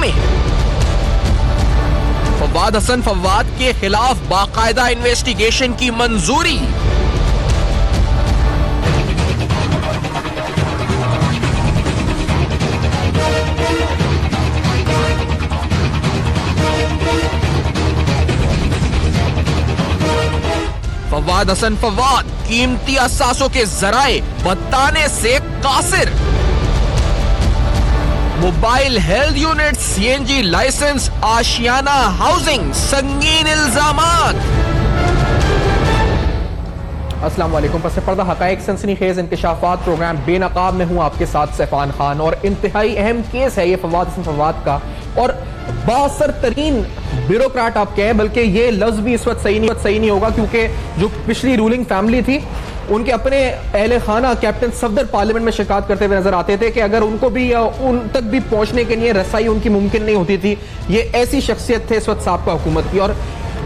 में है। फवाद हसन फवाद के खिलाफ बाकायदा इन्वेस्टिगेशन की मंजूरी। फवाद हसन फवाद कीमती असासों के जराए बताने से कासिर। Mobile health unit, CNG license, Ashiana housing, संगीन इल्जामात। अस्सलाम वालेकुम। पस पर्दा हकायक सनसनीखेज इंकशाफात प्रोग्राम बेनकाब में हूं आपके साथ सैफान खान। और इंतहाई अहम केस है ये फवाद हसन फवाद का, और बासर तरीन ब्यूरोक्रेट आप कहें, बल्कि ये लफ्ज भी इस वक्त सही नहीं होगा, क्योंकि जो पिछली रूलिंग फैमिली थी उनके अपने अहले खाना कैप्टन सफदर पार्लियामेंट में शिकायत करते हुए नजर आते थे कि अगर उनको भी या उन तक भी पहुंचने के लिए रसाई उनकी मुमकिन नहीं होती थी। ये ऐसी शख्सियत थे इस वक्त साबका हुकूमत की, और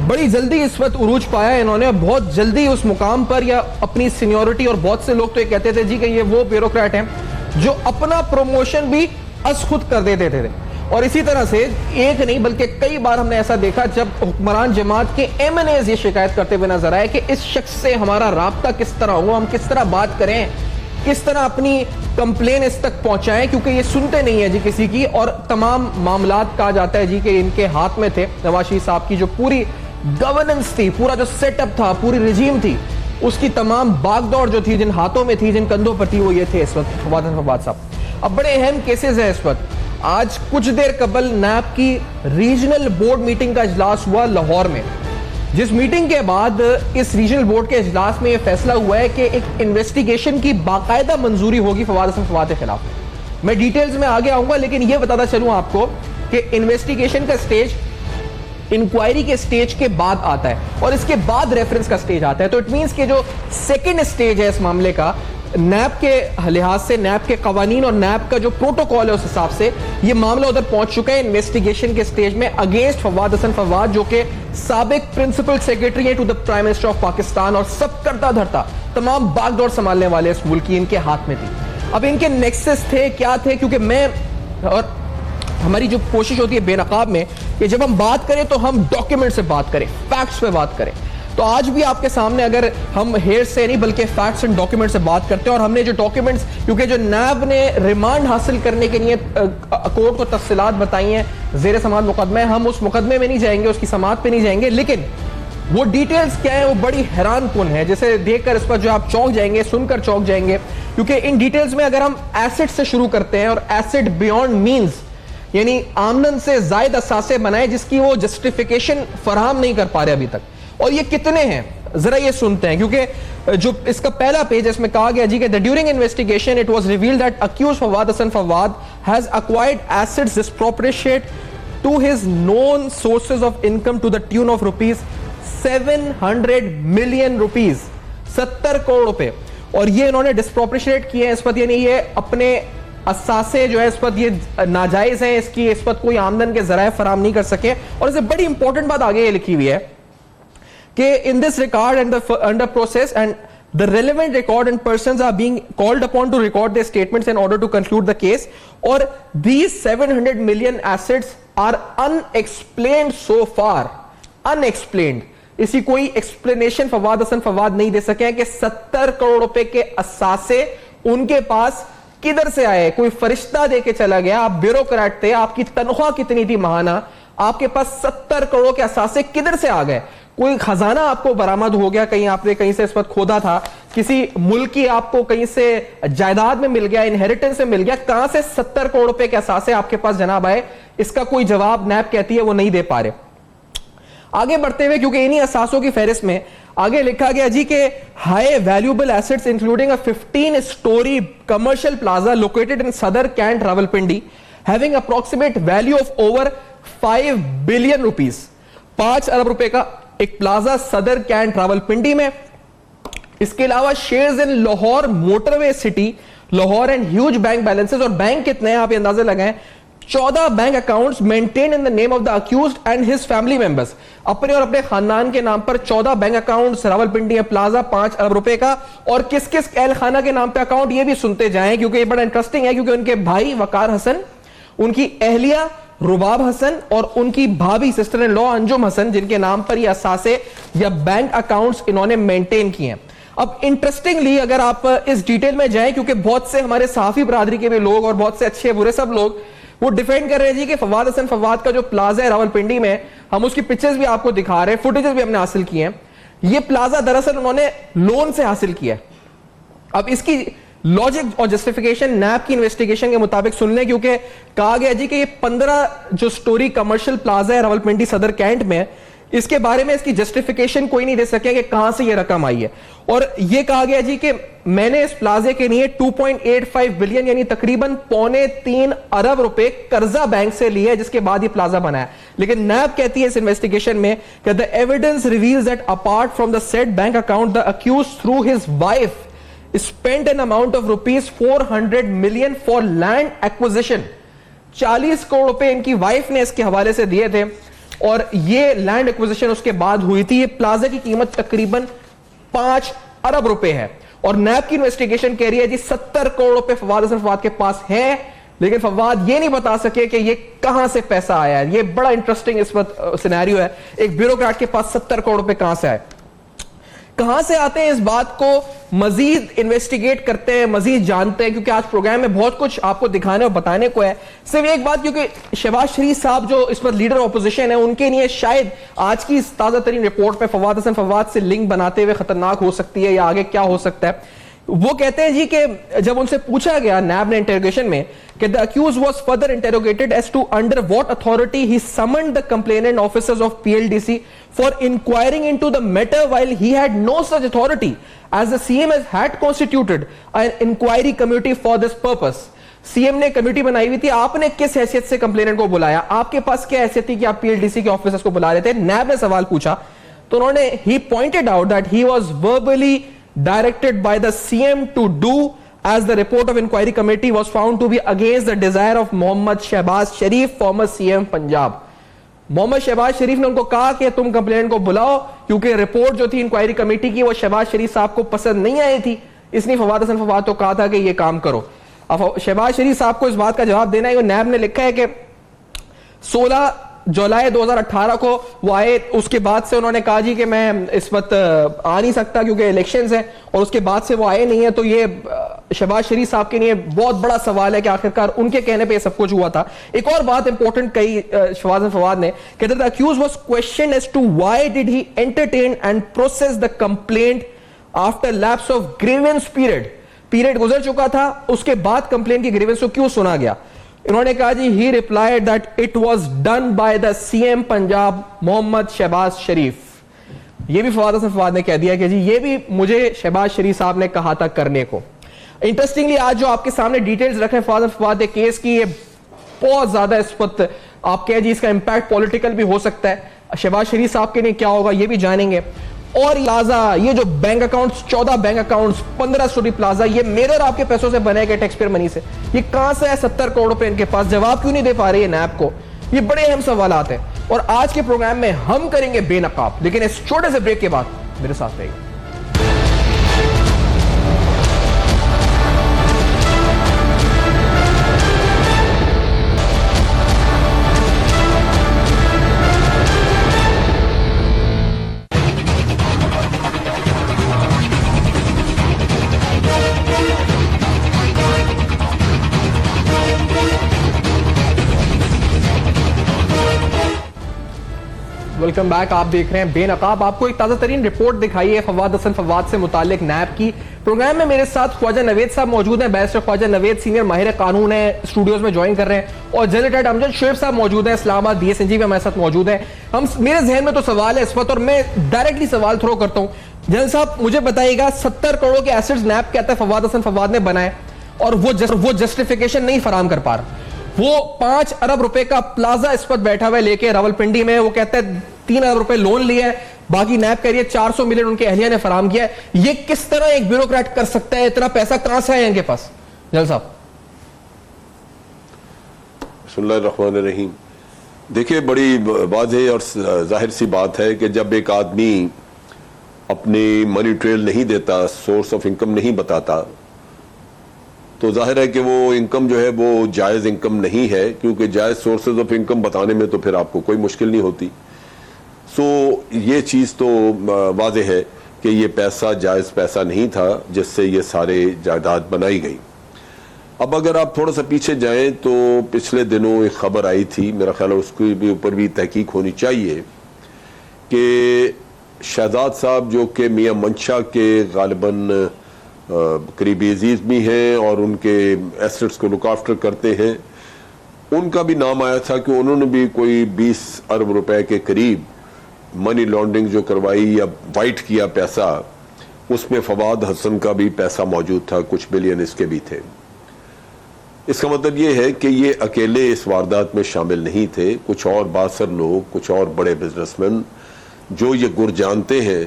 बड़ी जल्दी इस वक्त उरूज पाया इन्होंने, बहुत जल्दी उस मुकाम पर या अपनी सीनियोरिटी। और बहुत से लोग तो ये कहते थे जी कि ये वो ब्यूरोक्रेट हैं जो अपना प्रमोशन भी अस खुद कर देते थे। और इसी तरह से एक नहीं बल्कि कई बार हमने ऐसा देखा जब हुक्मरान जमात के एमएनएज ये शिकायत करते हुए नजर आए कि इस शख्स से हमारा राब्ता किस तरह हो, हम किस तरह बात करें, किस तरह अपनी कंप्लेन इस तक पहुंचाएं, क्योंकि ये सुनते नहीं है जी किसी की। और तमाम मामलात कहा जाता है जी कि इनके हाथ में थे। नवाज शरीफ साहब की जो पूरी गवर्नेंस थी, पूरा जो सेटअप था, पूरी रिजीम थी, उसकी तमाम बागदौड़ जो थी जिन हाथों में थी, जिन कंधों पर थी, वो ये थे इस वक्त फवाद हसन फवाद साहब। अब बड़े अहम केसेस हैं इस वक्त। आज कुछ देर कबल नैब की रीजनल बोर्ड मीटिंग का इजलास हुआ लाहौर में, जिस मीटिंग के बाद इस रीजनल बोर्ड के इजलास में यह फैसला हुआ है कि एक इन्वेस्टिगेशन की बाकायदा मंजूरी होगी फवाद हसन फवाद के खिलाफ। मैं डिटेल्स में आगे आऊंगा, लेकिन यह बताता चलूं आपको कि इन्वेस्टिगेशन का स्टेज इंक्वायरी के स्टेज के बाद आता है और इसके बाद रेफरेंस का स्टेज आता है। तो इट मींस कि जो सेकंड स्टेज है इस मामले का, नैब के लिहाज से, नैब के कवानीन और नैब का जो प्रोटोकॉल है उस हिसाब से ये मामला उधर पहुंच चुका है इन्वेस्टिगेशन के स्टेज में अगेंस्ट फवाद हसन फवाद, जो कि साबिक प्रिंसिपल सेक्रेटरी है to the prime minister of Pakistan, और सब करता धरता तमाम बागडोर संभालने वाले इस मुल्क की इनके हाथ में थी। अब इनके नेक्सस थे, क्या थे, क्योंकि मैं और हमारी जो कोशिश होती है बेनकाब में कि जब हम बात करें तो हम डॉक्यूमेंट से बात करें, फैक्ट्स पे बात करें। तो आज भी आपके सामने अगर हम हेयर से नहीं बल्कि फैक्ट्स एंड डॉक्यूमेंट से बात करते हैं, और हमने जो डॉक्यूमेंट्स, क्योंकि जो नैब ने रिमांड हासिल करने के लिए कोर्ट को तफसीलात बताई हैं ज़ेर समाअत मुकदमा है, हम उस मुकदमे में नहीं जाएंगे, उसकी समाअत पे नहीं जाएंगे, लेकिन वो डिटेल्स क्या है वो बड़ी हैरान कुन है, जिसे देखकर इस पर जो आप चौंक जाएंगे, सुनकर चौंक जाएंगे। क्योंकि इन डिटेल्स में अगर हम एसेट से शुरू करते हैं, और एसेट बियॉन्ड मीन्स यानी आमदन से जायद असासे बनाए जिसकी वो जस्टिफिकेशन फराहम नहीं कर पा रहे अभी तक, और ये कितने हैं जरा ये सुनते हैं। क्योंकि जो इसका पहला पेज है इसमें कहा गया जी कि during investigation it was revealed that accused Fawad Hasan Fawad has acquired assets disproportionate to his known sources of income to the tune of rupees 700 million rupees, 70 crore रुपए, और ये इन्होंने डिस्प्रोपोर्शनेट किए हैं इस वक्त, यानी ये अपने असासे जो है इस वक्त ये नाजायज है, इसकी इस वक्त कोई आमदन के जराए फराम नहीं कर सके। और इसे बड़ी इंपॉर्टेंट बात आगे ये लिखी हुई है कि in this regard and the under process and the relevant record and persons are being called upon to record their statements in order to conclude the case, or these 700 million assets are unexplained so far, unexplained। इसी कोई explanation Fawad Hasan Fawad नहीं दे सके हैं कि 70 करोड़ रुपए के असासे उनके पास किधर से आए। कोई फरिश्ता दे के चला गया, आप ब्यूरोक्रेट थे, आपकी तनख्वाह कितनी थी महाना, आपके पास 70 करोड़ के असासे किधर से आ गए। कोई खजाना आपको बरामद हो गया, कहीं आपने कहीं से इस वक्त खोदा था, किसी मुल्क की आपको कहीं से जायदाद में मिल गया, इनहेरिटेंस में मिल गया, कहां से 70 करोड़ रुपए के असासे आपके पास जनाब आए, इसका कोई जवाब नैब कहती है वो नहीं दे पा रहे। आगे बढ़ते हुए, क्योंकि इन्हीं असासों की फहरिस्त में आगे लिखा गया जी के high valuable assets including a 15 story commercial plaza located in Sadar cantt Rawalpindi having approximate value of over 5 billion rupees, 5 अरब रुपए का एक प्लाजा सदर कैंट रावलपिंडी में। इसके अलावा shares in Lahore motorway city Lahore and huge bank balances, और बैंक कितने हैं आप अंदाजा लगाएं, 14 bank accounts maintain in the name of the accused and his family members, अपने और अपने खानदान के नाम पर 14 बैंक अकाउंट्स रावलपिंडी में प्लाजा 5 अरब रुपए का। और किस किस अहल खाना के नाम पे अकाउंट, ये भी सुनते जाएं क्योंकि ये बड़ा इंटरेस्टिंग है, क्योंकि उनके भाई वकार हसन, उनकी अहलिया रुबाब हसन और उनकी भाभी sister in law Anjum Hasan, जिनके नाम पर ये असासे या बैंक अकाउंट्स इन्होंने मेंटेन किए हैं। अब इंटरेस्टिंगली अगर आप इस डिटेल में जाएं, क्योंकि बहुत से हमारे सहाफी बरादरी के भी लोग और बहुत से अच्छे बुरे सब लोग वो डिफेंड कर रहे हैं जी कि फवाद हसन फवाद का जो प्लाजा है रावलपिंडी में, हम उसकी पिक्चर्स भी आपको दिखा रहे हैं, फुटेजेस भी हमने हासिल किए हैं। ये प्लाजा दरअसल उन्होंने लोन से हासिल किया है। अब इसकी लॉजिक और जस्टिफिकेशन नैब की इन्वेस्टिगेशन के मुताबिक सुन लें, क्योंकि कहा गया जी कि ये 15 जो स्टोरी कमर्शियल प्लाजा है रावलपिंडी सदर कैंट में, इसके बारे में इसकी जस्टिफिकेशन कोई नहीं दे सके कि कहां से ये रकम आई है। और ये कहा गया जी कि मैंने इस प्लाजे के लिए 2.85 बिलियन यानी तकरीबन 3.25 अरब रुपए कर्जा बैंक से लिए, जिसके बाद ये प्लाजा बनाया। लेकिन नैब कहती है इस इन्वेस्टिगेशन में कि the evidence reveals that apart from the said bank account the accused through his wife spent an amount of rupees 400 million for land acquisition। 40 crore रुपए इनकी वाइफ ने इसके हवाले से दिए थे और ये लैंड एक्विजिशन उसके बाद हुई थी। ये प्लाजा की कीमत तकरीबन 5 अरब रुपए है और नैब की इन्वेस्टिगेशन कह रही है जी 70 करोड़ रुपए फवाद हसन फवाद के पास है, लेकिन फवाद ये नहीं बता सके कि ये कहां से पैसा आया है। ये बड़ा इंटरेस्टिंग इस वक्त सिनेरियो है, एक ब्यूरोक्रेट के पास 70 करोड़ रुपए कहां से आए, कहां से आते हैं, इस बात को मजीद इन्वेस्टिगेट करते हैं, मजीद जानते हैं, क्योंकि आज प्रोग्राम में बहुत कुछ आपको दिखाने और बताने को है। सिर्फ एक बात, क्योंकि शहबाज शरीफ साहब जो इस वक्त लीडर ऑपोजिशन है, उनके लिए शायद आज की इस ताजा तरीन रिपोर्ट में फवाद हसन फवाद से लिंक बनाते हुए खतरनाक हो सकती है या आगे क्या हो सकता है। वो कहते हैं जी कि जब उनसे पूछा गया नैब ने इंटरोगेशन में कि the accused was further interrogated as to under what authority he summoned the complainant officers of PLDC for inquiring into the matter while he had no such authority as the CM had constituted an inquiry committee for this purpose. CM ने committee बनाई हुई थी, आपने किस हैसियत से complainant को बुलाया, आपके पास क्या हैसियत थी कि आप पीएलडीसी के ऑफिसर्स को बुला रहे थे। नैब ने सवाल पूछा तो उन्होंने he pointed out that he was verbally directed by the CM to do as the report of inquiry committee was found to be against the desire of Mohammad Shehbaz Sharif, former CM Punjab. Mohammad Shehbaz Sharif ने उनको कहा कि तुम complaint को बुलाओ, क्योंकि report जो थी इंक्वायरी कमेटी की वो शहबाज शरीफ साहब को पसंद नहीं आई थी, इसने फवाद हसन फवाद को कहा था कि ये काम करो। अब शहबाज शरीफ साहब को इस बात का जवाब देना है। नैब ने लिखा है कि 16 जुलाई 2018 को वो आए, उसके बाद से उन्होंने कहा जी कि मैं इस वक्त आ नहीं सकता क्योंकि इलेक्शंस हैं, और उसके बाद से वो आए नहीं है। तो ये शहबाज शरीफ साहब के लिए बहुत बड़ा सवाल है कि आखिरकार उनके कहने पे सब कुछ हुआ था। एक और बात इंपॉर्टेंट कही शहबाज फवाद ने, कहते the accused was question as to why did he entertain and process the complaint after lapse of grievance period गुजर चुका था, उसके बाद कंप्लेंट की ग्रीवेंस को क्यों सुना गया। इन्होंने कहा जी he replied that it was done by the CM Punjab Mohammad Shehbaz Sharif. ये भी फवाद हसन फवाद ने कह दिया कि जी ये भी मुझे शहबाज शरीफ साहब ने कहा था करने को। इंटरेस्टिंगली आज जो आपके सामने डिटेल्स रखे फवाद हसन फवाद के केस की, ये बहुत ज्यादा इस वक्त आप कह जी इसका इंपैक्ट पॉलिटिकल भी हो सकता है। शहबाज शरीफ साहब के लिए क्या होगा ये भी जानेंगे। और प्लाजा, ये जो bank accounts 14 bank accounts 15 story plaza, ये मेरे और आपके पैसों से बने गए, टैक्स पेयर मनी से, ये कहां से है 70 करोड़ रुपए इनके पास, जवाब क्यों नहीं दे पा रही है नैब को। ये बड़े अहम सवाल हैं और आज के प्रोग्राम में हम करेंगे बेनकाब, लेकिन इस छोटे से ब्रेक के बाद मेरे साथ रहिए। वेलकम बैक, आप देख रहे हैं बेनकाब। आपको एक ताजा तरीन रिपोर्ट दिखाई है फवाद हसन फवाद से मुतालिक नैब की। प्रोग्राम में मेरे साथ ख्वाजा नवेद साहब मौजूद हैं, बैरिस्टर ख्वाजा नवेद सीनियर माहिर कानून है, स्टूडियोज में ज्वाइन कर रहे हैं, और जनरल अमजद शोएब साहब मौजूद हैं, इस्लामाबाद DSNG में हमारे साथ मौजूद हैं। मेरे जहन में तो सवाल है इस वक्त और मैं डायरेक्टली सवाल थ्रो करता हूँ। जनरल साहब मुझे बताइएगा, 70 करोड़ के एसेट्स नैब कहता है फवाद हसन फवाद ने बनाए और वो जस्टिफिकेशन नहीं फराम कर पा रहा। वो 5 अरब रुपए का प्लाजा इस पर बैठा हुआ लेके रावलपिंडी में, वो कहते हैं 3 अरब रुपए लोन लिए है, बाकी नैब कह रही है 400 मिलियन उनके अहलिया ने फराम किया है। ये किस तरह एक ब्यूरोक्रेट कर सकता है, इतना पैसा कहां से है इनके पास? जनरल साहब। बिस्मिल्लाहिर्रहमानिर्रहीम। देखिए, बड़ी वाज़ेह और जाहिर सी बात है कि जब एक आदमी अपनी मनी ट्रेल नहीं देता, सोर्स ऑफ इनकम नहीं बताता, तो जाहिर है कि वो इनकम जो है वो जायज़ इनकम नहीं है, क्योंकि जायज़ सोर्सेज ऑफ इनकम बताने में तो फिर आपको कोई मुश्किल नहीं होती। सो ये चीज़ तो वाज़ेह है कि ये पैसा जायज़ पैसा नहीं था जिससे ये सारे जायदाद बनाई गई। अब अगर आप थोड़ा सा पीछे जाएं तो पिछले दिनों एक खबर आई थी, मेरा ख्याल है उसके भी ऊपर भी तहकीक होनी चाहिए, कि शहजाद साहब जो कि मियां मंशा के गालिबन करीबी अजीज भी हैं और उनके एसेट्स को लुक आफ्टर करते हैं, उनका भी नाम आया था कि उन्होंने भी कोई 20 अरब रुपए के करीब मनी लॉन्ड्रिंग जो करवाई या वाइट किया पैसा, उसमें फवाद हसन का भी पैसा मौजूद था, कुछ बिलियन इसके भी थे। इसका मतलब ये है कि ये अकेले इस वारदात में शामिल नहीं थे, कुछ और बासर लोग, कुछ और बड़े बिजनेसमैन जो ये गुर जानते हैं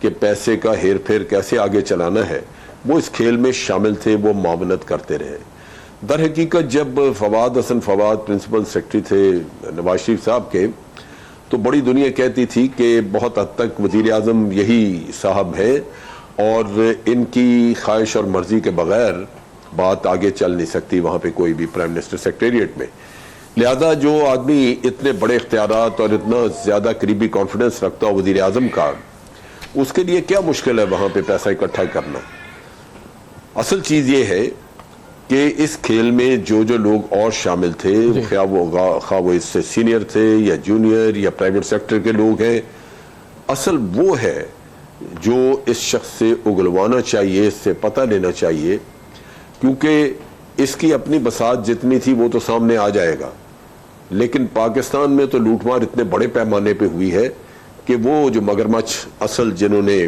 कि पैसे का हेर फेर कैसे आगे चलाना है, वो इस खेल में शामिल थे, वो मावनत करते रहे। दर हकीकत जब फवाद हसन फवाद प्रिंसिपल सेक्रेटरी थे नवाज शरीफ साहब के, तो बड़ी दुनिया कहती थी कि बहुत हद तक वज़ीर आज़म यही साहब हैं और इनकी ख्वाहिश और मर्जी के बगैर बात आगे चल नहीं सकती वहाँ पे कोई भी प्राइम मिनिस्टर सेक्रेटेरिएट में। लिहाजा जो आदमी इतने बड़े इख्तियारात और इतना ज़्यादा करीबी कॉन्फिडेंस रखता हो वज़ीर आज़म का, उसके लिए क्या मुश्किल है वहाँ पे पैसा इकट्ठा करना। असल चीज़ ये है कि इस खेल में जो जो लोग और शामिल थे, खा वो इससे सीनियर थे या जूनियर या प्राइवेट सेक्टर के लोग हैं, असल वो है जो इस शख्स से उगलवाना चाहिए, इससे पता लेना चाहिए, क्योंकि इसकी अपनी बसात जितनी थी वो तो सामने आ जाएगा। लेकिन पाकिस्तान में तो लूटमार इतने बड़े पैमाने पे हुई है कि वो जो मगरमच्छ असल जिन्होंने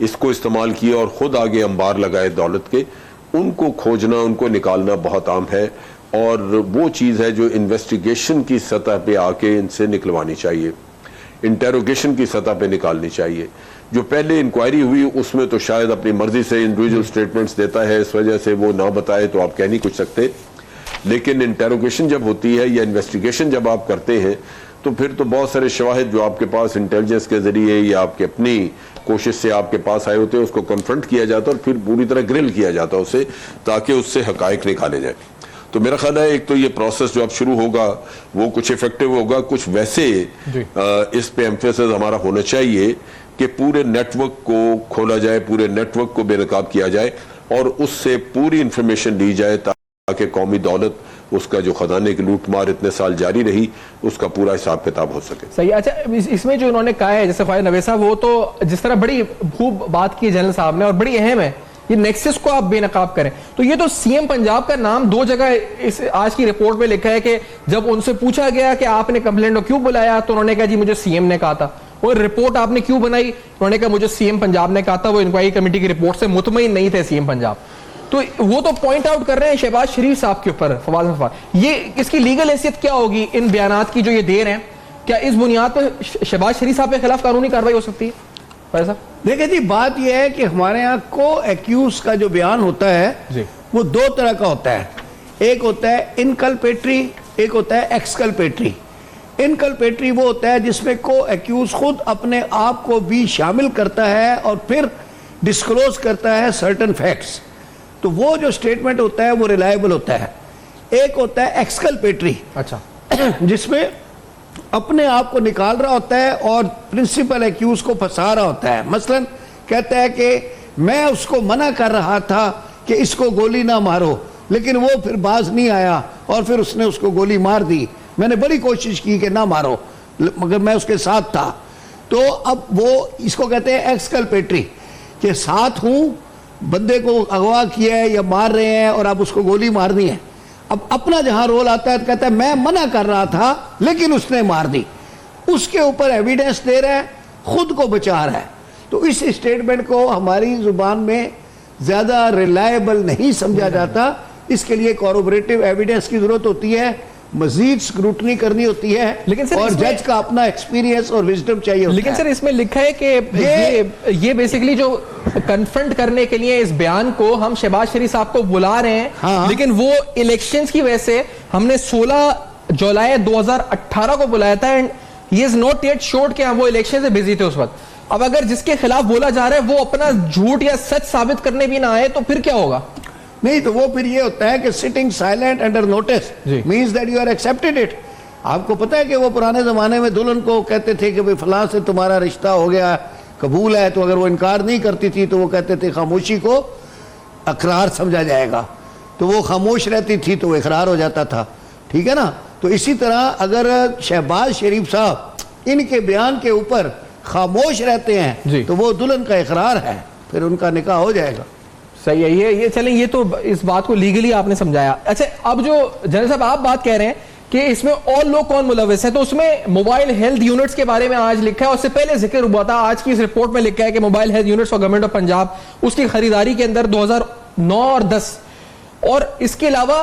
इसको इस्तेमाल किया और ख़ुद आगे अंबार लगाए दौलत के, उनको खोजना, उनको निकालना बहुत आम है। और वो चीज़ है जो इन्वेस्टिगेशन की सतह पे आके इनसे निकलवानी चाहिए, इंटेरोगेशन की सतह पे निकालनी चाहिए। जो पहले इंक्वायरी हुई उसमें तो शायद अपनी मर्जी से इंडिविजुअल स्टेटमेंट्स देता है, इस वजह से वो ना बताए तो आप कह नहीं कुछ सकते। लेकिन इंटेरोगेशन जब होती है या इन्वेस्टिगेशन जब आप करते हैं तो फिर तो बहुत सारे शवाहिद जो आपके पास इंटेलिजेंस के जरिए या आपके अपनी कोशिश से आपके पास आए होते हैं, उसको कन्फ्रंट किया जाता है और फिर पूरी तरह ग्रिल किया जाता है उसे, ताकि उससे हकायक निकाले जाए। तो मेरा ख्याल है एक तो ये प्रोसेस जो अब शुरू होगा वो कुछ इफेक्टिव होगा, कुछ वैसे इस पे एम्फेसिस हमारा होना चाहिए कि पूरे नेटवर्क को खोला जाए, पूरे नेटवर्क को बेनकाब किया जाए और उससे पूरी इंफॉर्मेशन ली जाए, ताकि कौमी दौलत, उसका जो खजाने की लूटमार इतने साल जारी रही, उसका पूरा हिसाब किताब हो सके। सही। अच्छा, इसमें जो इन्होंने कहा है, जैसे ख्वाजा नवेद साहब, वो तो जिस तरह बड़ी खूब बात की जनरल साहब ने और बड़ी अहम है, ये नेक्सस को आप बेनकाब करें, तो ये तो सीएम पंजाब का नाम दो जगह इस आज की रिपोर्ट में लिखा है कि जब उनसे पूछा गया कि आपने कंप्लेंट को क्यों बुलाया तो उन्होंने कहा जी मुझे सीएम ने कहा था। और रिपोर्ट आपने क्यों बनाई, उन्होंने कहा मुझे सीएम पंजाब ने कहा था, वो इंक्वायरी कमेटी की रिपोर्ट से मुतमईन नहीं थे सीएम पंजाब। तो वो तो पॉइंट आउट कर रहे हैं शहबाज शरीफ साहब के ऊपर, फवाद, ये इसकी लीगल हैसियत क्या होगी इन बयानात की जो ये दे रहे हैं? क्या इस बुनियाद पर शहबाज शरीफ साहब के खिलाफ कानूनी कार्रवाई हो सकती है? देखिए जी, बात यह है कि हमारे यहाँ को एक्यूज का जो बयान होता है वो दो तरह का होता है। एक होता है इनकल्पेटरी, एक होता है एक्सकल्पेटरी। इनकल्पेटरी वो होता है जिसमें को एक्यूज खुद अपने आप को भी शामिल करता है और फिर डिस्क्लोज करता है सर्टेन फैक्ट्स, तो वो जो स्टेटमेंट होता है वो रिलायबल होता है। एक होता है एक्सकल्पेटरी, अच्छा, जिसमें अपने आप को निकाल रहा होता है और प्रिंसिपल एक्यूज को फंसा रहा होता है। मसलन कहता है कि मैं उसको मना कर रहा था कि इसको गोली ना मारो, लेकिन वो फिर बाज नहीं आया और फिर उसने उसको गोली मार दी। मैंने बड़ी कोशिश की कि ना मारो, मगर मैं उसके साथ था। तो अब वो इसको कहते हैं एक्सकल्पेटरी, कि साथ हूं, बंदे को अगवा किया है या मार रहे हैं और अब उसको गोली मारनी है। अब अपना जहां रोल आता है तो कहता है मैं मना कर रहा था लेकिन उसने मार दी। उसके ऊपर एविडेंस दे रहा है, खुद को बचा रहा है। तो इस स्टेटमेंट को हमारी जुबान में ज्यादा रिलायबल नहीं समझा जाता। इसके लिए कॉरोबोरेटिव एविडेंस की जरूरत होती है, मजीद स्क्रूटनी करनी होती है, लेकिन सर और जज का अपना एक्सपीरियंस और विजडम चाहिए। लेकिन सर इसमें लिखा है कि ये बेसिकली जो कन्फ्रंट करने के लिए इस बयान को हम शहबाज शरीफ साहब को बुला रहे हैं, हाँ। लेकिन वो इलेक्शंस की वजह से हमने 16 जुलाई 2018 को बुलाया था and he is not yet assured कि वो इलेक्शन से बिजी थे उस वक्त। अब अगर जिसके खिलाफ बोला जा रहा है वो अपना झूठ या सच साबित करने भी ना आए तो फिर क्या होगा? नहीं तो वो फिर ये होता है कि सिटिंग साइलेंट अंडर नोटिस जी। Means that you are accepted it. आपको पता है कि वो पुराने जमाने में दुल्हन को कहते थे कि भाई फलां से तुम्हारा रिश्ता हो गया, कबूल है, तो अगर वो इनकार नहीं करती थी तो वो कहते थे खामोशी को अकरार समझा जाएगा, तो वो खामोश रहती थी तो वो इकरार हो जाता था, ठीक है ना। तो इसी तरह अगर शहबाज शरीफ साहब इनके बयान के ऊपर खामोश रहते जी। हैं तो वो दुल्हन का इकरार है, फिर उनका निकाह हो जाएगा। सही है, ये चलें, ये तो इस बात को लीगली आपने समझाया। अच्छा, अब जो जनरल साहब आप बात कह रहे हैं कि इसमें और लोग कौन मुलविस हैं, तो उसमें मोबाइल हेल्थ यूनिट्स के बारे में आज लिखा है, उससे पहले जिक्र हुआ था, आज की इस रिपोर्ट में लिखा है कि mobile health units for government of Punjab उसकी खरीदारी के अंदर 2009 और 10, और इसके अलावा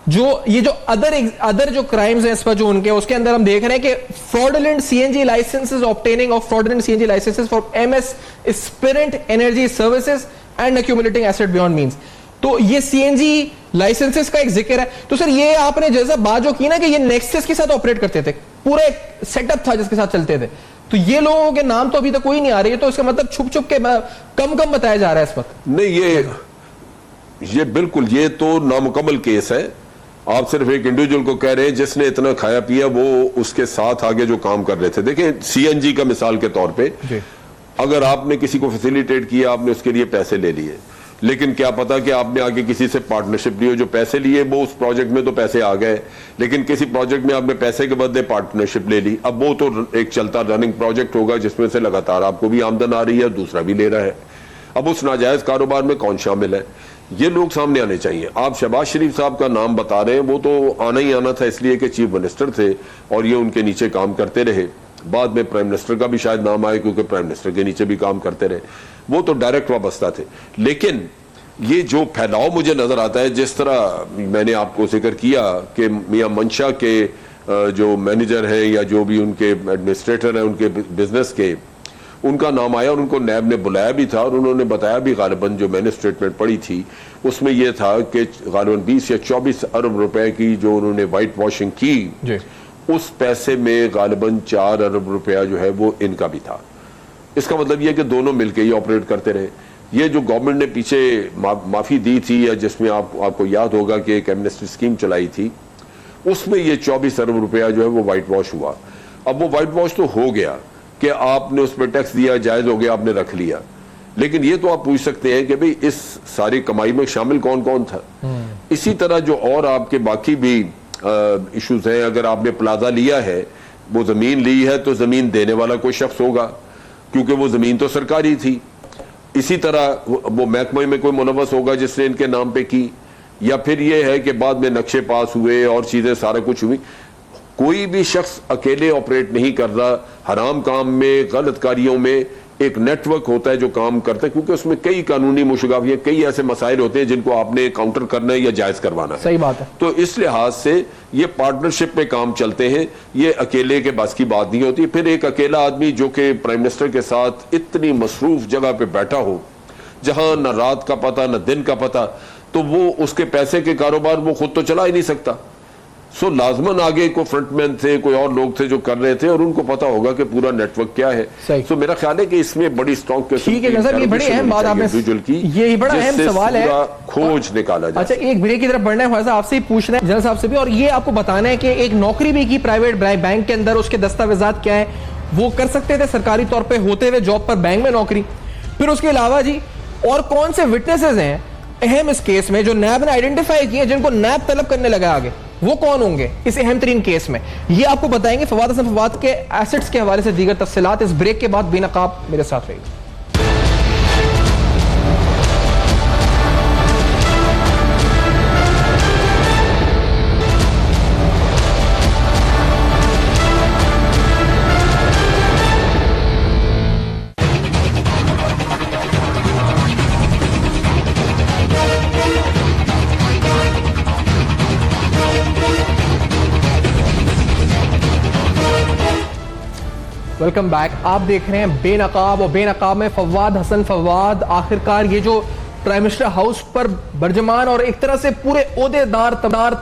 जो ये जो अदर जो क्राइम्स हैं इस पर जो उनके, उसके अंदर हम देख रहे हैं कि fraudulent CNG licences, obtaining of fraudulent CNG licences for MS spirit energy services and accumulating asset beyond means. तो ये सीएनजी लाइसेंसेस का एक जिक्र है। तो सर ये आपने जैसा बात जो की ना कि ये नेक्सस के साथ ऑपरेट करते थे, पूरा एक सेटअप था जिसके साथ चलते थे, तो ये लोगों के नाम तो अभी तक कोई नहीं आ रही है, तो इसका मतलब छुप छुप के कम बताया जा रहा है इस वक्त। नहीं, ये बिल्कुल ये तो नामुकम्मल केस है। आप सिर्फ एक इंडिविजुअल को कह रहे हैं जिसने इतना खाया पिया, वो उसके साथ आगे जो काम कर रहे थे। देखें, सीएनजी का मिसाल के तौर पे अगर आपने किसी को फैसिलिटेट किया, आपने उसके लिए पैसे ले लिए, लेकिन क्या पता कि आपने आगे किसी से पार्टनरशिप ली हो, जो पैसे लिए वो उस प्रोजेक्ट में तो पैसे आ गए, लेकिन किसी प्रोजेक्ट में आपने पैसे के बदले पार्टनरशिप ले ली। अब वो तो एक चलता रनिंग प्रोजेक्ट होगा जिसमें से लगातार आपको भी आमदन आ रही है, दूसरा भी ले रहा है। अब उस नाजायज कारोबार में कौन शामिल है, ये लोग सामने आने चाहिए। आप शहबाज शरीफ साहब का नाम बता रहे हैं, वो तो आना ही आना था, इसलिए कि चीफ मिनिस्टर थे और ये उनके नीचे काम करते रहे। बाद में प्राइम मिनिस्टर का भी शायद नाम आया क्योंकि प्राइम मिनिस्टर के नीचे भी काम करते रहे, वो तो डायरेक्ट वाबस्ता थे। लेकिन ये जो फैलाव मुझे नजर आता है, जिस तरह मैंने आपको जिक्र किया कि मियां मंशा के जो मैनेजर है या जो भी उनके एडमिनिस्ट्रेटर हैं उनके बिजनेस के, उनका नाम आया और उनको नैब ने बुलाया भी था और उन्होंने बताया भी, गालिबन जो मैंने स्टेटमेंट पढ़ी थी उसमें यह था कि गालिबन 20 या 24 अरब रुपए की जो उन्होंने वाइट वॉशिंग की, उस पैसे में गालिबन 4 अरब रुपया जो है वो इनका भी था। इसका मतलब यह कि दोनों मिलकर ही ऑपरेट करते रहे। ये जो गवर्नमेंट ने पीछे माफी दी थी, या जिसमें आपको याद होगा कि एक एमनेस्टी स्कीम चलाई थी, उसमें ये 24 अरब रुपया जो है वो वाइट वॉश हुआ। अब वो वाइट वॉश तो हो गया कि आपने उस पर टैक्स दिया, जायज हो गया, आपने रख लिया, लेकिन ये तो आप पूछ सकते हैं कि भाई इस सारी कमाई में शामिल कौन कौन था। इसी तरह जो और आपके बाकी भी इश्यूज हैं, अगर आपने प्लाजा लिया है, वो जमीन ली है, तो जमीन देने वाला कोई शख्स होगा क्योंकि वो जमीन तो सरकारी थी। इसी तरह वो महकमे में कोई मुलव्वस होगा जिसने इनके नाम पे की, या फिर ये है कि बाद में नक्शे पास हुए और चीजें सारा कुछ हुई। कोई भी शख्स अकेले ऑपरेट नहीं कर रहा। हराम काम में, गलत कारियों में एक नेटवर्क होता है जो काम करता है, क्योंकि उसमें कई कानूनी मुशगाफियां, कई ऐसे मसाइल होते हैं जिनको आपने काउंटर करना है या जायज करवाना है। सही बात है। तो इस लिहाज से ये पार्टनरशिप पे काम चलते हैं, ये अकेले के बस की बात नहीं होती। फिर एक अकेला आदमी जो कि प्राइम मिनिस्टर के साथ इतनी मसरूफ जगह पे बैठा हो, जहां न रात का पता न दिन का पता, तो वो उसके पैसे के कारोबार वो खुद तो चला ही नहीं सकता। सो लाजमन आगे को फ्रंटमैन थे, कोई और लोग थे जो कर रहे थे और उनको पता होगा कि पूरा नेटवर्क क्या है। सो मेरा ख्याल है कि इसमें बड़ी स्ट्रॉन्ग ठीक है सर, ये बड़ी अहम बात आपने की, ये बड़ा अहम सवाल है, खोज निकाला जाए। अच्छा, एक वीडियो की तरफ बढ़ना है, ख्वाजा आपसे ही पूछना है, जनरल साहब से भी, और ये आपको बताना है कि एक नौकरी भी की प्राइवेट बैंक के अंदर, उसके दस्तावेजात क्या है, वो कर सकते थे सरकारी तौर पर होते हुए जॉब पर बैंक में नौकरी। फिर उसके अलावा जी और कौन से विटनेसेस हैं अहम इस केस में जो नैब ने आइडेंटिफाई किए, जिनको नैब तलब करने लगा आगे, वो कौन होंगे इस अहम तरीन केस में, ये आपको बताएंगे फवाद हसन फवाद के एसेट्स के हवाले से दीगर तफसीलात इस ब्रेक के बाद बेनकाब मेरे साथ रहेगी। Welcome back. आप देख रहे हैं बेनकाब, और बेनकाब में फवाद हसन फवाद। आखिरकार ये जो प्राइम मिनिस्टर हाउस पर बर्जमान और एक तरह से पूरे ओहदेदार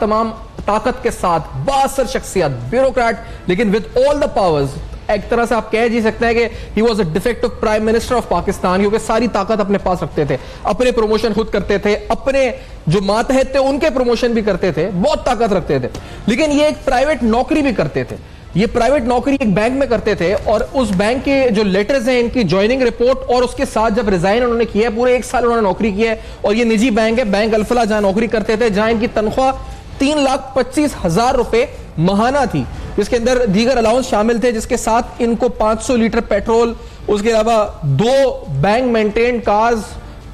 तमाम ताकत के साथ बासर शख्सियत, ब्यूरोक्रेट, लेकिन विद ऑल द पावर्स, एक तरह से आप कह जी सकते हैं कि he was a defective prime minister of Pakistan, क्योंकि सारी ताकत अपने पास रखते थे, अपने प्रमोशन खुद करते थे, अपने जो मातहत थे उनके प्रमोशन भी करते थे, बहुत ताकत रखते थे। लेकिन ये एक प्राइवेट नौकरी भी करते थे, ये प्राइवेट नौकरी एक बैंक में करते थे, और उस बैंक के जो लेटर्स हैं, इनकी ज्वाइनिंग रिपोर्ट और उसके साथ जब रिजाइन उन्होंने किया है, पूरे 1 साल उन्होंने नौकरी की है, और ये निजी बैंक है, बैंक अल्फला, जहां नौकरी करते थे, जहां इनकी तनख्वाह 3,25,000 रुपए महाना थी, जिसके अंदर दीगर अलाउंस शामिल थे, जिसके साथ इनको 500 लीटर पेट्रोल, उसके अलावा 2 bank maintain cars,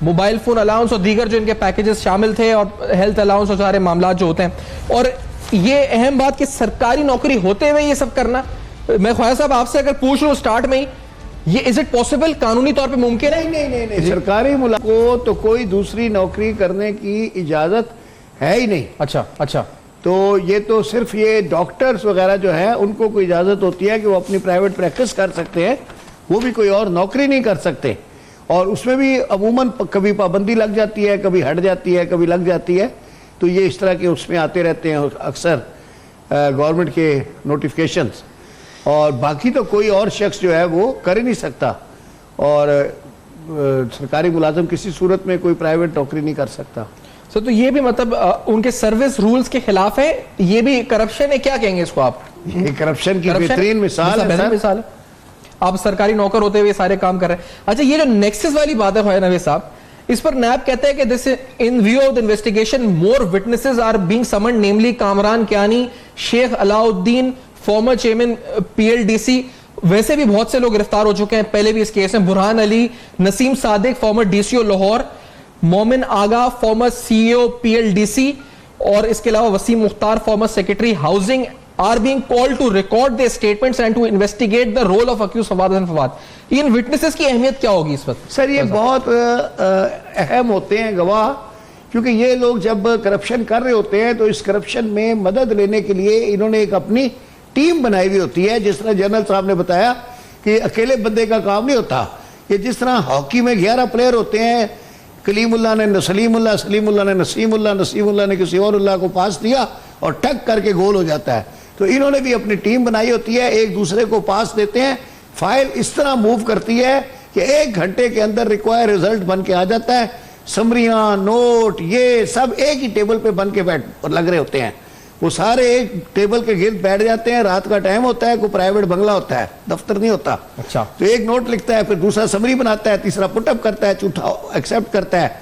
mobile phone allowance और दीगर जो इनके पैकेजेस शामिल थे, और हेल्थ अलाउंस और सारे मामला जो होते हैं। और ये अहम बात कि सरकारी नौकरी होते हुए ये सब करना, मैं ख्वाजा साहब आपसे अगर पूछ लूं स्टार्ट में ही, ये इज इट पॉसिबल, कानूनी तौर पे मुमकिन है? नहीं, सरकारी मुलाजिम को तो कोई दूसरी नौकरी करने की इजाजत है ही नहीं। अच्छा। तो ये तो सिर्फ ये डॉक्टर्स वगैरह जो है उनको कोई इजाजत होती है कि वो अपनी प्राइवेट प्रैक्टिस कर सकते हैं, वो भी कोई और नौकरी नहीं कर सकते। और उसमें भी अमूमन कभी पाबंदी लग जाती है, कभी हट जाती है, कभी लग जाती है। तो ये इस तरह के उसमें आते रहते हैं अक्सर गवर्नमेंट के नोटिफिकेशंस, और बाकी तो कोई और शख्स जो है वो कर ही नहीं सकता। और सरकारी मुलाजिम किसी सूरत में कोई प्राइवेट नौकरी नहीं कर सकता। सर तो ये भी मतलब उनके सर्विस रूल्स के खिलाफ है, ये भी करप्शन है, क्या कहेंगे इसको आप? ये करप्शन की बेहतरीन मिसाल है। आप सरकारी नौकर होते हुए सारे काम कर रहे हैं। अच्छा, ये जो नेक्सस वाली बात है ख्वाजा नवीद साहब, इस पर नैब कहते हैं कि this in view of the investigation more witnesses are being summoned, namely Kamran Kiani, Sheikh Alauddin, former chairman PLDC। वैसे भी बहुत से लोग गिरफ्तार हो चुके हैं पहले भी इस केस में, Burhan Ali, Naseem Sadiq, former DCO Lahore, Momin Agha, former CEO PLDC, और इसके अलावा Waseem Mukhtar, former secretary housing, are being called to record their statements and to investigate the role of accused Fawad Hasan Fawad. इन विटनेसेस की अहमियत क्या होगी इस वक्त? सर ये बहुत अहम होते हैं गवाह, क्योंकि ये लोग जब करप्शन कर रहे होते हैं तो इस करप्शन में मदद लेने के लिए इन्होंने एक अपनी टीम बनाई हुई होती है। जिस तरह जनरल साहब ने बताया कि अकेले बंदे का काम नहीं होता, ये जिस तरह हॉकी में 11 प्लेयर होते हैं, कलीमुल्लाह ने सलीमुल्लाह, सलीमुल्लाह ने नसीमुल्लाह, नसीमुल्लाह ने किसी और उल्लाह को पास दिया और टक करके गोल हो जाता है। तो इन्होंने भी अपनी टीम बनाई होती है, एक दूसरे को पास देते हैं, फाइल इस तरह मूव करती है कि 1 घंटे के अंदर रिक्वायर रिजल्ट बन के आ जाता है। समरियां, नोट, ये सब एक ही टेबल पे बन के लग रहे होते हैं, वो सारे एक टेबल के गिर्द बैठ जाते हैं। रात का टाइम होता है, कोई प्राइवेट बंगला होता है, दफ्तर नहीं होता। अच्छा। तो एक नोट लिखता है, फिर दूसरा समरी बनाता है, तीसरा पुटअप करता है, चौथा एक्सेप्ट करता है,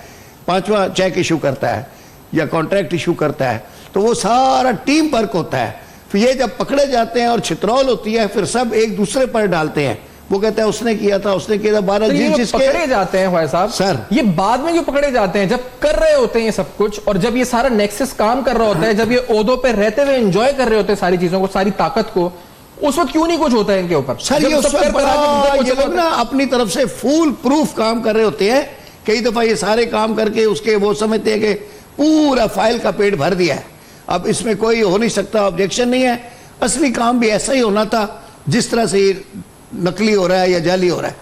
5वां चेक इशू करता है या कॉन्ट्रैक्ट इशू करता है। तो वो सारा टीम वर्क होता है। फिर ये जब पकड़े जाते हैं और छितरौल होती है, फिर सब एक दूसरे पर डालते हैं। वो कहता है उसने किया था, उसने किया था। 12 जिसके पकड़े जाते हैं ख्वाजा साहब सर, ये बाद में जो पकड़े जाते हैं, जब कर रहे होते हैं ये सब कुछ, और जब ये सारा नेक्सस काम कर रहा होता है, जब ये ओहदों पे रहते हुए एंजॉय कर रहे होते हैं सारी चीजों को, सारी ताकत को, उस वक्त क्यों नहीं कुछ होता है इनके ऊपर? सर ये लोग ना अपनी तरफ से फुल प्रूफ काम कर रहे होते हैं। कई दफा ये सारे काम करके उसके वो समझते हैं कि पूरा फाइल का पेट भर दिया है, अब इसमें कोई हो नहीं सकता, ऑब्जेक्शन नहीं है। असली काम भी ऐसा ही होना था जिस तरह से ये नकली हो रहा है या जाली हो रहा है।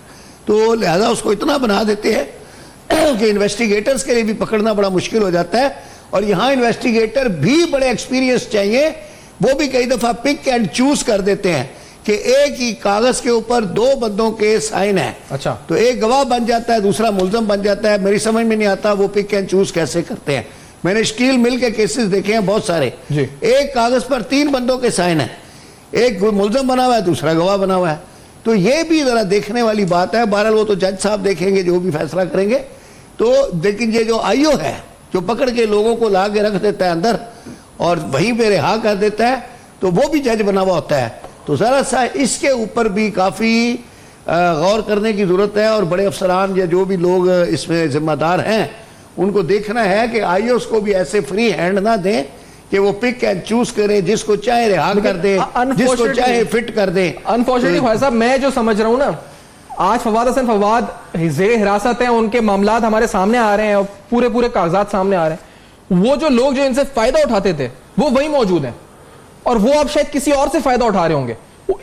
तो लिहाजा उसको इतना बना देते हैं कि इन्वेस्टिगेटर्स के लिए भी पकड़ना बड़ा मुश्किल हो जाता है। और यहाँ इन्वेस्टिगेटर भी बड़े एक्सपीरियंस चाहिए, वो भी कई दफा पिक एंड चूज कर देते हैं कि एक ही कागज के ऊपर 2 बंदों के साइन है। अच्छा। तो एक गवाह बन जाता है, दूसरा मुलजम बन जाता है। मेरी समझ में नहीं आता वो पिक एंड चूज कैसे करते हैं। मैंने स्टील मिल के केसेस देखे हैं बहुत सारे, एक कागज पर 3 बंदों के साइन है, एक मुलजम बना हुआ है, दूसरा गवाह बना हुआ है। तो ये भी जरा देखने वाली बात है। बहरहाल वो तो जज साहब देखेंगे, जो भी फैसला करेंगे। तो लेकिन ये जो IO है, जो पकड़ के लोगों को ला के रख देता है अंदर और वहीं पे रिहा कर देता है, तो वो भी जज बना हुआ होता है। तो जरा सा इसके ऊपर भी काफी गौर करने की जरूरत है। और बड़े अफसरान या जो भी लोग इसमें जिम्मेदार हैं, उनको देखना है कि IOs को भी ऐसे फ्री हैंड ना दें कि वो पिक एंड चूज करें, जिसको चाहे रिहा कर दे, जिसको चाहे फिट कर दे। अनफॉर्चुनेटली ख्वाजा साहब, मैं जो समझ रहा हूं ना, आज फवाद हसन फवाद जेर हिरासत हैं, उनके मामलात हमारे सामने आ रहे हैं और पूरे कागजात सामने आ रहे हैं। वो जो लोग जो इनसे फायदा उठाते थे वो वही मौजूद हैं, और वो अब शायद किसी और से फायदा उठा रहे होंगे।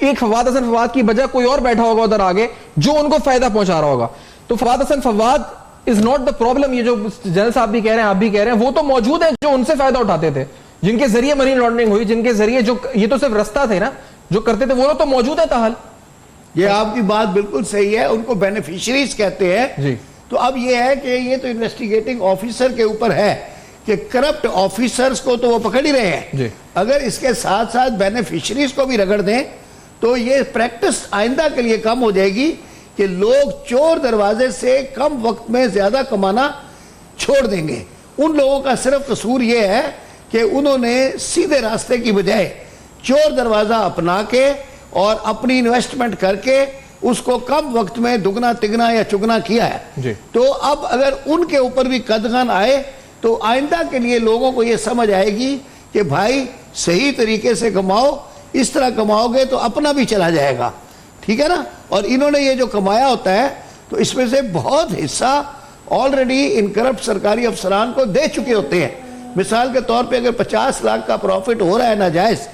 एक फवाद हसन फवाद की बजाय कोई और बैठा होगा उधर आगे जो उनको फायदा पहुंचा रहा होगा। तो Fawad Hasan Fawad is not the problem. ये जो जनरल साहब भी कह रहे हैं, आप भी कह रहे हैं, वो तो मौजूद है जो उनसे फायदा उठाते थे, जिनके जरिए मनी लॉन्ड्रिंग हुई, जिनके जरिए जो ये तो सिर्फ रास्ता थे ना जो करते थे, वो तो मौजूद है ताहल। ये आपकी बात बिल्कुल सही है, उनको बेनिफिशियरीज कहते हैं जी। तो अब ये है कि ये तो इन्वेस्टिगेटिंग ऑफिसर के ऊपर है कि करप्ट ऑफिसर्स को तो वो पकड़ ही रहे हैं जी। अगर इसके साथ साथ बेनिफिशियरीज को भी रगड़ दें तो ये प्रैक्टिस आइंदा के लिए कम हो जाएगी कि लोग चोर दरवाजे से कम वक्त में ज्यादा कमाना छोड़ देंगे। उन लोगों का सिर्फ कसूर ये है कि उन्होंने सीधे रास्ते की बजाय चोर दरवाजा अपना के और अपनी इन्वेस्टमेंट करके उसको कम वक्त में दुगना तिगना या चुगना किया जी। है। तो अब अगर उनके ऊपर भी कदगन आए तो आइंदा के लिए लोगों को यह समझ आएगी कि भाई सही तरीके से कमाओ, इस तरह कमाओगे तो अपना भी चला जाएगा, ठीक है ना। और इन्होंने ये जो कमाया होता है तो इसमें से बहुत हिस्सा ऑलरेडी इन करप्ट सरकारी अफसरान को दे चुके होते हैं। मिसाल के तौर पे अगर 50 लाख का प्रॉफिट हो रहा है नाजायज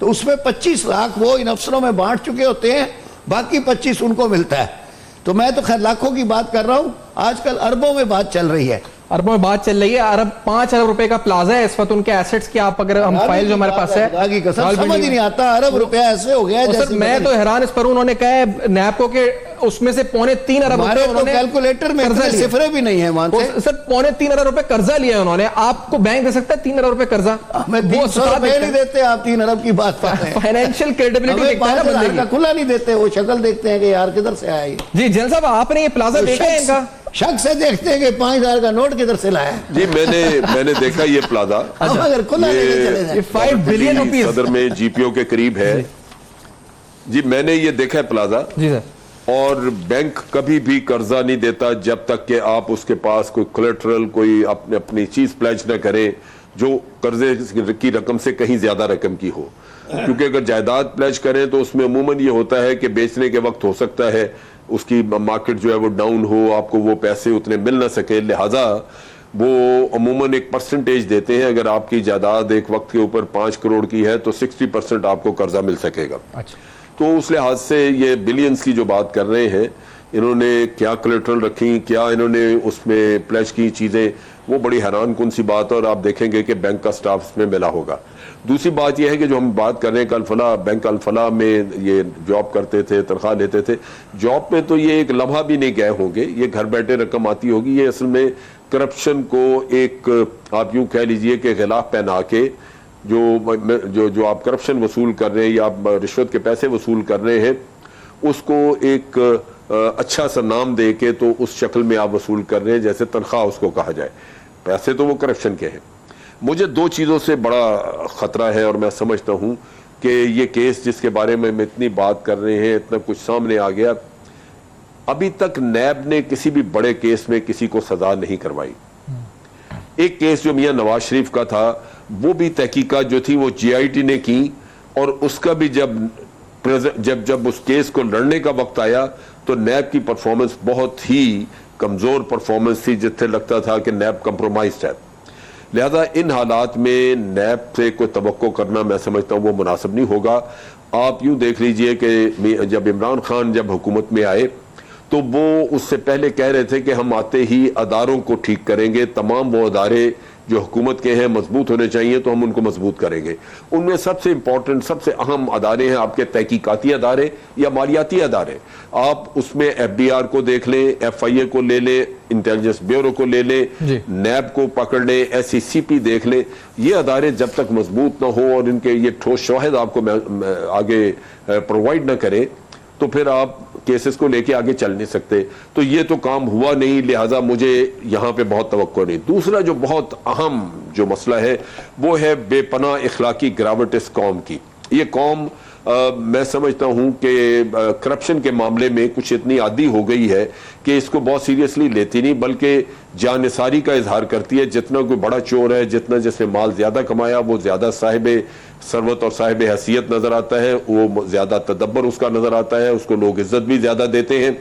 तो उसमें 25 लाख वो इन अफसरों में बांट चुके होते हैं, बाकी 25 उनको मिलता है। तो मैं तो खैर लाखों की बात कर रहा हूं, आजकल अरबों में बात चल रही है। अरबों में बात चल रही है। 5 अरब रुपए का प्लाजा है इस वक्त उनके एसेट्स की। आप अगर हम फाइल जो हमारे पास है समझ ही नहीं आता, अरब रुपया ऐसे हो गया है सर, मैं तो हैरान इस पर। उन्होंने कहा है नैपको के उसमें से 3.25 अरब रुपए उन्होंने कैलकुलेटर में सिफरे भी नहीं है वहां से। सर 3.25 अरब रुपए कर्जा लिया है उन्होंने। आपको बैंक दे सकता है 3 अरब रुपए कर्जा? हमें 300 रुपए नहीं देते, आप 3 अरब की बात कर रहे हैं। फाइनेंशियल क्रेडिबिलिटी देखता है ना बंदे की। खुला नहीं देते, वो शक्ल देखते हैं कि यार किधर से आया ये। जी जैन साहब, आपने ये प्लाजा देखा है इनका? शक से देखते हैं कि 5000 का नोट किधर से लाया। जी मैंने देखा ये प्लाजा। अगर खुला नहीं चले जाए 5 बिलियन रुपीस सदर में जीपीओ के करीब है। जी मैंने ये देखा है प्लाजा। जी सर। और बैंक कभी भी कर्जा नहीं देता जब तक कि आप उसके पास कोई कोलेटरल, कोई अपनी चीज प्लेज न करें जो कर्जे की रकम से कहीं ज्यादा रकम की हो। क्योंकि अगर जायदाद प्लेज करें तो उसमें अमूमन ये होता है कि बेचने के वक्त हो सकता है उसकी मार्केट जो है वो डाउन हो, आपको वो पैसे उतने मिल ना सके, लिहाजा वो अमूमन एक परसेंटेज देते हैं। अगर आपकी जायदाद एक वक्त के ऊपर 5 करोड़ की है तो 60% आपको कर्जा मिल सकेगा। अच्छा। तो उस लिहाज से ये बिलियंस की जो बात कर रहे हैं, इन्होंने क्या कोलेटरल रखी, क्या इन्होंने उसमें प्लेज की चीजें, वो बड़ी हैरान कुन सी बात है। और आप देखेंगे कि बैंक का स्टाफ इसमें मिला होगा। दूसरी बात यह है कि जो हम बात कर रहे हैं अल-फलाह, बैंक अल-फलाह में ये जॉब करते थे, तनख्वाह लेते थे। जॉब में तो ये एक लम्हा भी नहीं गए होंगे, ये घर बैठे रकम आती होगी। ये असल में करप्शन को एक आप यूं कह लीजिए कि गिलाफ पहना के जो आप करप्शन वसूल कर रहे हैं या आप रिश्वत के पैसे वसूल कर रहे हैं उसको एक अच्छा सा नाम दे के तो उस शक्ल में आप वसूल कर रहे हैं जैसे तनख्वाह उसको कहा जाए। पैसे तो वो करप्शन के हैं। मुझे 2 चीज़ों से बड़ा खतरा है और मैं समझता हूं कि ये केस जिसके बारे में हम इतनी बात कर रहे हैं, इतना कुछ सामने आ गया, अभी तक नैब ने किसी भी बड़े केस में किसी को सजा नहीं करवाई। एक केस जो मियां नवाज शरीफ का था वो भी तहकीकात जो थी वो जीआईटी ने की और उसका भी जब उस केस को लड़ने का वक्त आया तो नैब की परफॉर्मेंस बहुत ही कमजोर परफॉर्मेंस थी, जिससे लगता था कि नैब कंप्रोमाइज्ड है। लिहाजा इन हालात में नैब से कोई तवक्को करना मैं समझता हूं वो मुनासिब नहीं होगा। आप यूं देख लीजिए कि जब इमरान खान जब हुकूमत में आए तो वो उससे पहले कह रहे थे कि हम आते ही अदारों को ठीक करेंगे, तमाम वो अदारे जो हुकूमत के हैं मजबूत होने चाहिए तो हम उनको मजबूत करेंगे। उनमें सबसे इंपॉर्टेंट, सबसे अहम अदारे हैं आपके तहकीकाती अदारे या मालियाती अदारे। आप उसमें एफबीआर को देख लें, एफआईए को ले लें, इंटेलिजेंस ब्यूरो को ले लें, नैब को पकड़ लें, एससीसीपी देख लें। ये अदारे जब तक मजबूत ना हो और इनके ये ठोस शवाहिद आपको आगे प्रोवाइड ना करें तो फिर आप केसेस को लेके आगे चल नहीं सकते। तो ये तो काम हुआ नहीं, लिहाजा मुझे यहाँ पे बहुत तवक्को नहीं। दूसरा जो बहुत अहम जो मसला है वो है बेपनाह इखलाकी गिरावट इस कौम की। ये कौम मैं समझता हूं कि करप्शन के मामले में कुछ इतनी आदी हो गई है कि इसको बहुत सीरियसली लेती नहीं, बल्कि जानिसारी का इजहार करती है। जितना कोई बड़ा चोर है, जितना जिसने माल ज्यादा कमाया वो ज्यादा साहिब सरवत और साहिब हैसियत नजर आता है, वो ज्यादा तदब्बर उसका नजर आता है, उसको लोग इज्जत भी ज्यादा देते हैं।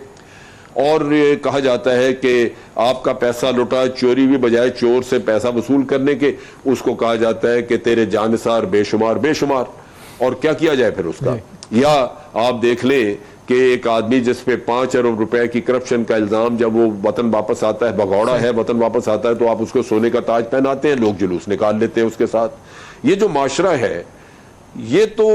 और ये कहा जाता है कि आपका पैसा लुटा, चोरी भी बजाय चोर से पैसा वसूल करने के उसको कहा जाता है कि तेरे जानिसार बेशुमार बेशुमार। और क्या किया जाए फिर उसका? या आप देख लें कि एक आदमी जिस पे 5 अरब रुपए की करप्शन का इल्जाम, जब वो वतन वापस आता है, भगौड़ा है, वतन वापस आता है तो आप उसको सोने का ताज पहनाते हैं, लोग जुलूस निकाल लेते हैं उसके साथ। ये जो माशरा है ये तो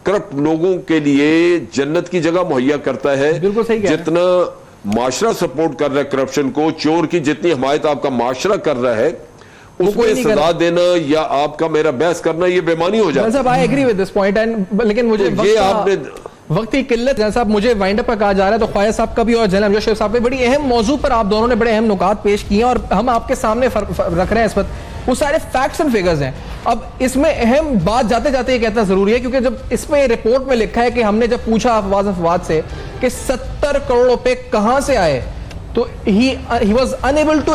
करप्ट लोगों के लिए जन्नत की जगह मुहैया करता है। बिल्कुल सही कह रहे हैं। जितना माशरा सपोर्ट कर रहा है करप्शन को, चोर की जितनी हमायत आपका माशरा कर रहा है, कोई उसमें नहीं कर सजा रहा। देना या आपका मेरा बहस करना ये बेमानी हो जाता है। साहब I agree with this point and लेकिन मुझे तो ये आपने वक्त की किल्लत है साहब, मुझे वाइंड अप पर कहा जा रहा है, तो ख्वाजा साहब का भी और जनरल जोशेफ साहब का बड़ी अहम मौजू पर आप दोनों ने बड़े अहम नुकात पेश किए हैं और हम आपके सामने रख रहे हैं इस वक्त। वो सारे फैक्ट्स एंड फिगर्स हैं। अब इसमें अहम बात जाते जाते ये कहना जरूरी है, क्योंकि जब इसमें रिपोर्ट में लिखा है कि हमने जब पूछा फवाद से कि 70 करोड़ रुपए कहां से आए, तो ही वॉज अनएबल टू